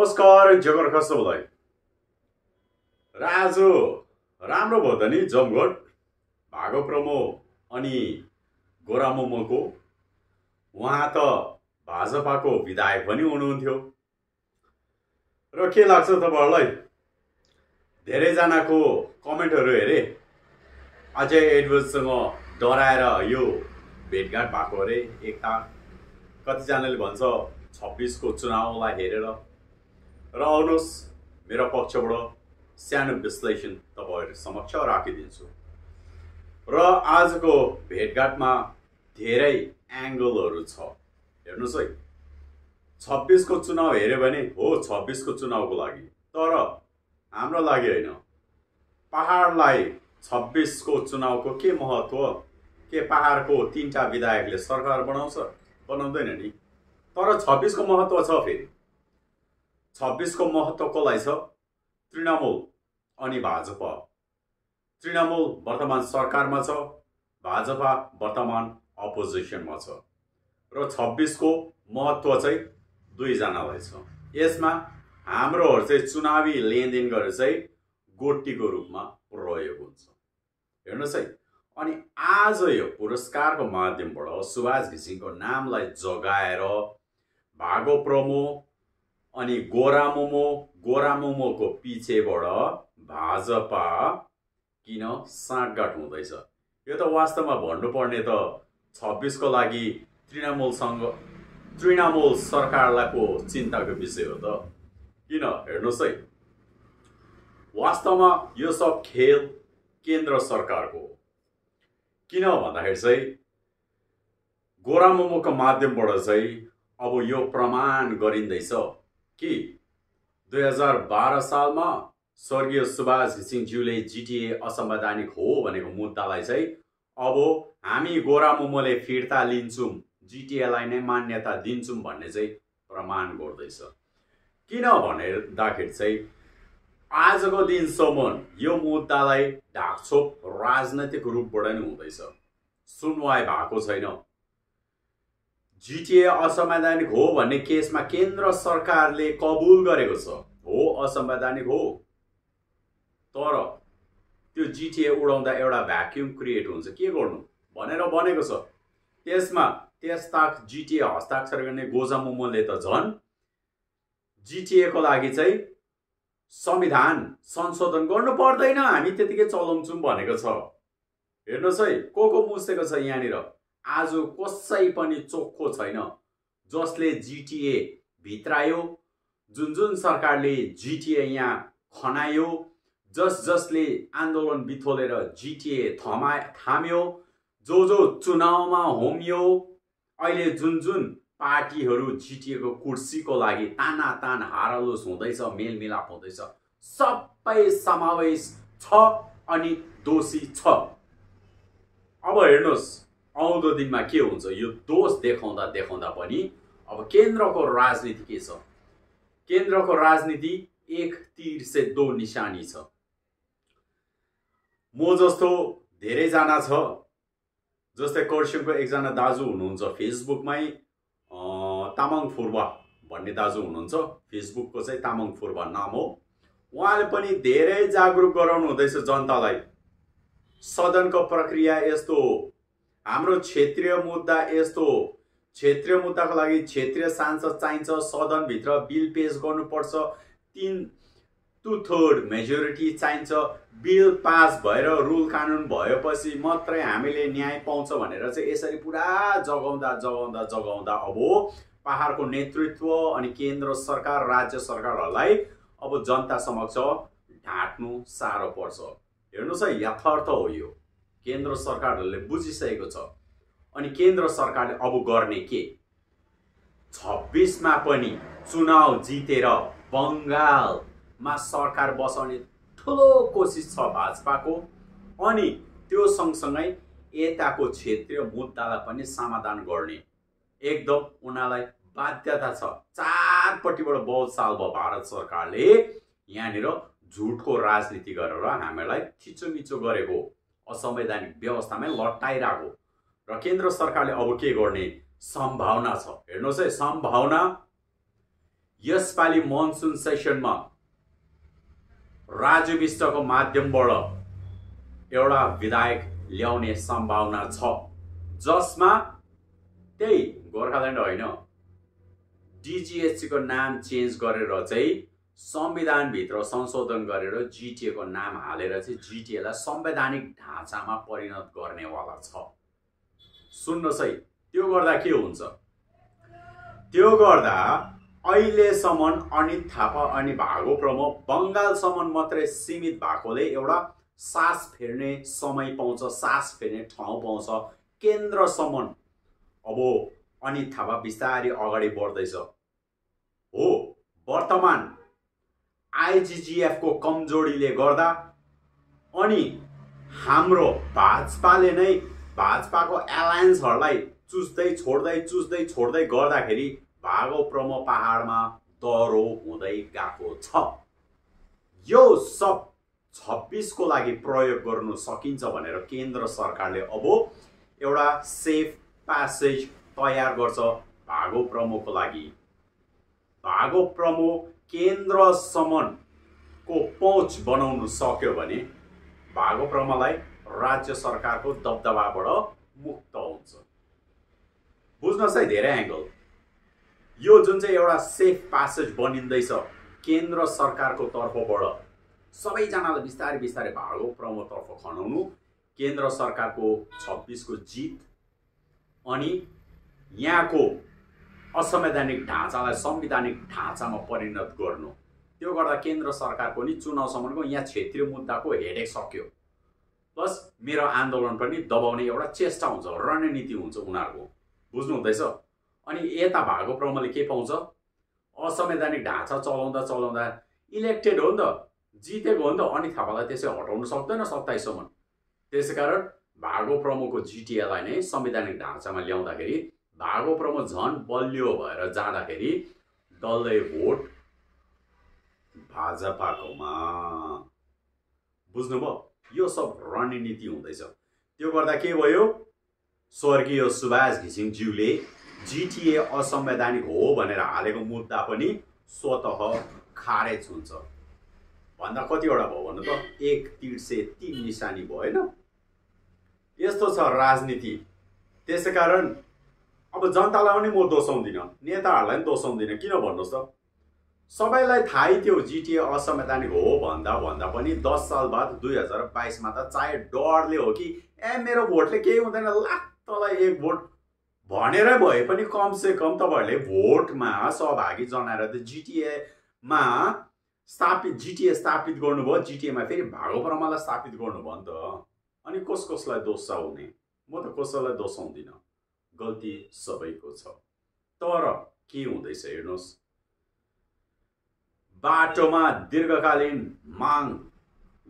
नमस्कार जगर्खा सबैलाई। र आज राम्रो भयो त नि जमघट भागो प्रमो अनि गोरा मोमोको। उहाँ त भाजपाको विधायक पनि हुनुहुन्थ्यो र के लाग्छ तपाईहरुलाई? धेरैजनाको कमेन्टहरु हेरे अजय एडवर्डसँग डराएर यो भेटघाट भएको अरे। एकता कतिजनाले भन्छ 26 को चुनावलाई हेरेर। र आउनुहोस् मेरो पक्षबाट सानो विश्लेषण तपाईहरु समक्ष राखिदिन्छु। र आजको भेटघाटमा धेरै एंगलहरु छ। हेर्नुस् है, 26 को चुनाव हेर्यो भने हो 26 को चुनावको लागि, तर हाम्रो लागि हैन। पहाडलाई 26 को चुनावको के महत्व? के पहाडको 3टा विधायकले सरकार बनाउँछ? बनाउँदैन नि। तर 26 को महत्व छ। फेरि 26 को महत्व कसलाई छ? तृणमूल अनि भाजपा। तृणमूल वर्तमान सरकारमा छ, भाजपा वर्तमान अपोजिसनमा छ। र 26 को महत्व चाहिँ दुईजनालाई छ। यसमा हाम्रोहरु चाहिँ चुनावी लेनदेन गरेर चाहिँ गोटीको रूपमा प्रयोग हुन्छ। हेर्नुस् है, अनि आज यो पुरस्कारको माध्यमबाट सुभाष घिसिङको नामलाई जगाएर भागो प्रमो अनि गोरा मोमोको पिछेबाट भाजपा किन साँठगाँठ हुँदैछ? यो त वास्तवमा भन्नुपर्ने त 26 को लागि तृणमूल सरकारको चिन्ताको विषय हो त। किन? हेर्नुस् है, वास्तवमा यो सब खेल केन्द्र सरकारको हो। किन भन्दाखेरि चाहिँ गोरा मोमोको माध्यमबाट चाहिँ अब यो प्रमाण गरिँदैछ कि 2012 सालमा स्वर्गीय सुभाष घिसिङज्यूले जिटिए असंवैधानिक हो भनेको मुद्दालाई चाहिँ अब हामी गोरा मोमोले फिर्ता लिन्छौं, जिटिएलाई नै मान्यता दिन्छौं भन्ने चाहिँ प्रमाण गर्दैछ। किन भन्दाखेरि चाहिँ आजको दिनसम्म यो मुद्दालाई ढाकछोप राजनैतिक रूपबाट नै हुँदैछ। सुनवाई भएको छैन। जिटिए असंवैधानिक हो भन्ने केसमा केन्द्र सरकारले कबुल गरेको छ, हो असंवैधानिक हो। तर त्यो जिटिए उडाउँदा एउटा भ्याक्युम क्रिएट हुन्छ, के गर्नु भनेर बनेको छ। त्यसमा त्यसताक जिटिए हस्ताक्षर गर्ने गोजा मोमोले त झन् जिटिए को लागि चाहिँ संविधान संशोधन गर्नु पर्दैन, हामी त्यतिकै चलाउँछौं भनेको छ। हेर्नुस् है, को मुसेको छ यहाँनिर। आज कसै पनि चोखो छैन जसले जिटिए भित्रायो, जुन सरकारले जिटिए यहाँ खनायो, जसले आन्दोलन बिथोलेर जिटिए थाम्यो, जो चुनावमा होमियो, अहिले जुन पार्टीहरू जिटिए को कुर्सीको लागि तान हारलोस हुँदैछ, मेलमिलाप हुँदैछ, सबै समावेश छ अनि दोषी छ। अब हेर्नुस् आउँदो दिनमा के हुन्छ। यो दोष देखाउँदा पनि अब केन्द्रको राजनीति के छ? केन्द्रको राजनीति एक तीर से दो निशानी छ। म जस्तो धेरैजना छ, जस्तै कर्सियङको एकजना दाजु हुनुहुन्छ फेसबुकमै, तामाङ फुर्बा भन्ने दाजु हुनुहुन्छ। फेसबुकको चाहिँ तामाङ फुर्बा नाम हो। उहाँले पनि धेरै जागरुक गराउनु हुँदैछ जनतालाई। सदनको प्रक्रिया यस्तो हो, हाम्रो क्षेत्रीय मुद्दा यस्तो हो, क्षेत्रीय मुद्दाको लागि क्षेत्रीय सांसद चाहिन्छ, सदनभित्र बिल पेश गर्नुपर्छ, 2/3 मेजोरिटी चाहिन्छ, बिल पास भएर रुल कानुन भएपछि मात्रै हामीले न्याय पाउँछ भनेर चाहिँ यसरी पुरा जगाउँदा अब पहाडको नेतृत्व अनि केन्द्र सरकार राज्य सरकारहरूलाई अब जनता समक्ष ढाँट्नु साह्रो पर्छ। हेर्नुस् है, यथार्थ हो यो। केन्द्र सरकारहरूले बुझिसकेको छ। अनि केन्द्र सरकारले अब गर्ने के? 26 मा पनि चुनाव जितेर बंगालमा सरकार बसाउने ठुलो कोसिस छ भाजपाको। अनि त्यो सँगसँगै यताको क्षेत्रीय मुद्दालाई पनि समाधान गर्ने एकदम उनीहरूलाई बाध्यता छ। चारपट्टिबाट बहुत साल भयो भारत सरकारले यहाँनिर झुटको राजनीति गरेर हामीलाई थिचोमिचो गरेको, असंवैधानिक व्यवस्थामै लट्टाइरहेको। र केन्द्र सरकारले अब के गर्ने सम्भावना छ? हेर्नुस् है, सम्भावना यसपालि मनसुन सेसनमा राजु विष्टको माध्यमबाट एउटा विधायक ल्याउने सम्भावना छ, जसमा त्यही गोर्खाल्यान्ड होइन डिजिएचसी को नाम चेन्ज गरेर चाहिँ संविधानभित्र संशोधन गरेर जिटिए को नाम हालेर चाहिँ जिटिए लाई संवैधानिक ढाँचामा परिणत गर्नेवाला छ। सुन्नुहोस् है, त्यो गर्दा के हुन्छ? त्यो गर्दा अहिलेसम्म अनित थापा अनि भागो प्रमुख बङ्गालसम्म मात्रै सीमित भएकोले एउटा सास फेर्ने समय पाउँछ, सास फेर्ने ठाउँ पाउँछ। केन्द्रसम्म अब अनित थापा बिस्तारै अगाडि बढ्दैछ हो। वर्तमान आइजिजिएफ को कमजोरीले गर्दा अनि हाम्रो भाजपाले नै भाजपाको एलायन्सहरूलाई चुस्दै छोड्दै गर्दाखेरि भागो प्रमो पहाडमा दह्रो हुँदै गएको छ। यो सब 26 को लागि प्रयोग गर्नु सकिन्छ भनेर केन्द्र सरकारले अब एउटा सेफ प्यासेज तयार गर्छ भागो प्रमोको लागि। भागो प्रमो केन्द्रसम्म को पहुँच बनाउनु सक्यो भने भागो प्रमोलाई राज्य सरकारको दबदबाबाट मुक्त हुन्छ। बुझ्नुहोस् है, धेरै एंगल यो जुन चाहिँ एउटा सेफ प्यासेज बनिँदैछ केन्द्र सरकारको तर्फबाट सबैजनाले बिस्तारै बिस्तारै भागो प्रमोतर्फ खनाउनु, केन्द्र सरकारको 26 को जित अनि यहाँको असंवैधानिक ढाँचालाई संवैधानिक ढाँचामा परिणत गर्नु। त्यो गर्दा केन्द्र सरकारको नि चुनावसम्मको यहाँ क्षेत्रीय मुद्दाको हेडेक सक्यो, प्लस मेरो आन्दोलन पनि दबाउने एउटा चेष्टा हुन्छ, रणनीति हुन्छ उनीहरूको। बुझ्नु हुँदैछ? अनि यता भागो प्रमोले के पाउँछ? असंवैधानिक ढाँचा चलाउँदा इलेक्टेड हो नि त, जितेको हो नि त, अनि थापालाई त्यसै हटाउन सक्दैन 27 सम्म। त्यसैकारण भागो प्रमोको जिटिएलाई नै संवैधानिक ढाँचामा ल्याउँदाखेरि भागो प्रमो झन बलियो भएर जाँदाखेरि डल्लै भोट भाजपाकोमा। बुझ्नुभयो? यो सब रणनीति हुँदैछ। त्यो गर्दा के भयो? स्वर्गीय सुभाष घिसिङज्यूले जिटिए असंवैधानिक हो भनेर हालेको मुद्दा पनि स्वतः खारेज हुन्छ। भन्दा कतिवटा भयो भन्नु त? 1 तीर से 3 निशानी भएन। यस्तो छ राजनीति। त्यसैकारण अब जनतालाई पनि म दोषाउँदिन, नेताहरूलाई पनि दोषाउँदिन। किन भन्नुहोस् त? सबैलाई थाहै थियो जिटिए असंवैधानिक हो भन्दा पनि 10 साल बाद 2022 मा त चाहे डरले हो कि मेरो भोटले केही हुँदैन, लात्तलाई 1 भोट भनेर भए पनि कम से कम तपाईहरुले भोटमा सहभागी जनाएर त जिटिएमा जिटिए स्थापित गर्नुभयो। जिटिएमा फेरि भागो प्रमोलाई स्थापित गर्नुभयो नि त। अनि कसलाई दोष हुने? म त कसैलाई दोषाउँदिन, गल्ती सबैको छ। तर के हुँदैछ हेर्नुहोस्, बाटोमा दीर्घकालीन माग,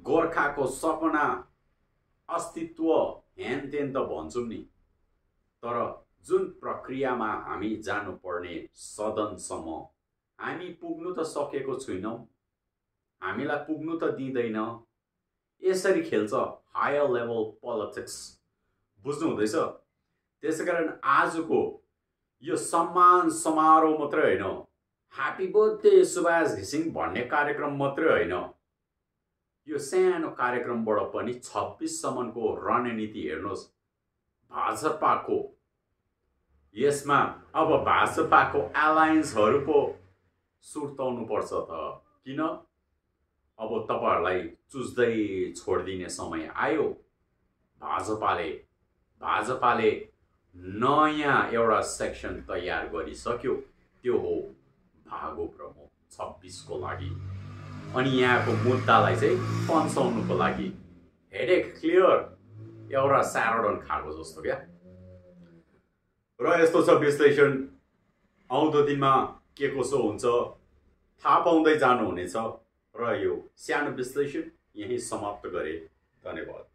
गोर्खाको सपना, अस्तित्व हेनतेन त भन्छौँ नि, तर जुन प्रक्रियामा हामी जानुपर्ने सदनसम्म हामी पुग्नु त सकेको छैनौं, हामीलाई पुग्नु त दिँदैन। यसरी खेल्छ हायर लेभल पोलिटिक्स। बुझ्नु हुँदैछ? त्यसैकारण आजको यो सम्मान समारोह मात्रै होइन, ह्यापी बर्थडे सुभाष घिसिङ भन्ने कार्यक्रम मात्रै होइन, यो सानो कार्यक्रमबाट पनि 26 सम्मको रणनीति हेर्नुहोस्। भाजपाको यसमा अब भाजपाको एलायन्सहरु पो सुर्ताउनु पर्छ त। किन? अब तपाईहरुलाई चुस्दै छोड्दिने समय आयो। भाजपाले नयाँ एउटा सेक्सन तयार गरिसक्यो, त्यो हो भागो प्रमो 26 को लागि। अनि यहाँको मुद्दालाई चाहिँ पन्साउनुको लागि हेडेक क्लियर एउटा स्यारोडन खाएको जस्तो क्या। र यस्तो छ विश्लेषण, आउँदो दिनमा के कसो हुन्छ थाहा पाउँदै जानुहुनेछ। र यो सानो विश्लेषण यही समाप्त गरे। धन्यवाद।